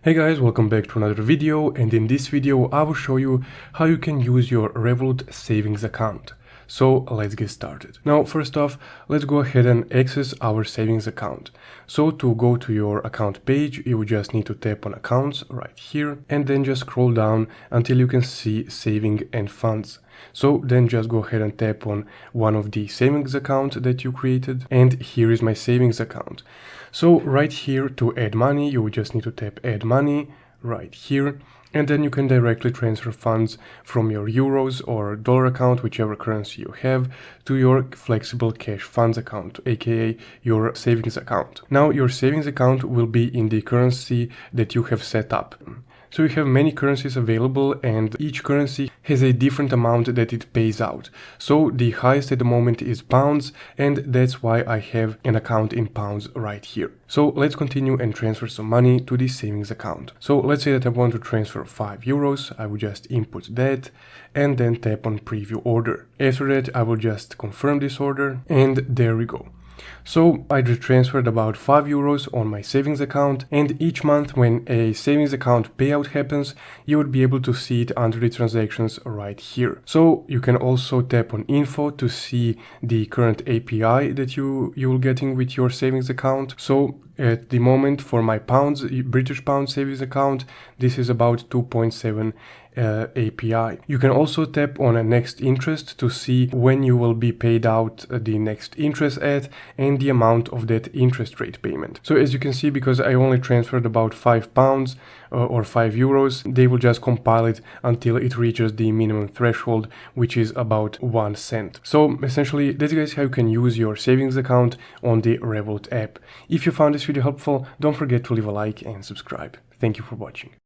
Hey guys, welcome back to another video, and in this video I will show you how you can use your Revolut savings account. So let's get started. Now first off, let's go ahead and access our savings account. So to go to your account page, you just need to tap on accounts right here and then just scroll down until you can see saving and funds. So then just go ahead and tap on one of the savings accounts that you created, and here is my savings account. So right here to add money, you would just need to tap add money right here, and then you can directly transfer funds from your euros or dollar account, whichever currency you have, to your flexible cash funds account, aka your savings account. Now your savings account will be in the currency that you have set up. So you have many currencies available, and each currency has a different amount that it pays out. So the highest at the moment is pounds, and that's why I have an account in pounds right here. So let's continue and transfer some money to the savings account. So let's say that I want to transfer 5 euros. I will just input that and then tap on preview order. After that, I will just confirm this order, and there we go. So I just transferred about 5 euros on my savings account, and each month when a savings account payout happens, you would be able to see it under the transactions right here. So you can also tap on info to see the current API that you're getting with your savings account. So at the moment for my pounds, British pound savings account, this is about 2.7 API. You can also tap on a next interest to see when you will be paid out the next interest at and the amount of that interest rate payment. So as you can see, because I only transferred about 5 pounds or 5 euros, they will just compile it until it reaches the minimum threshold, which is about 1 cent. So essentially, that's guys how you can use your savings account on the Revolut app. If you found this video helpful, don't forget to leave a like and subscribe. Thank you for watching.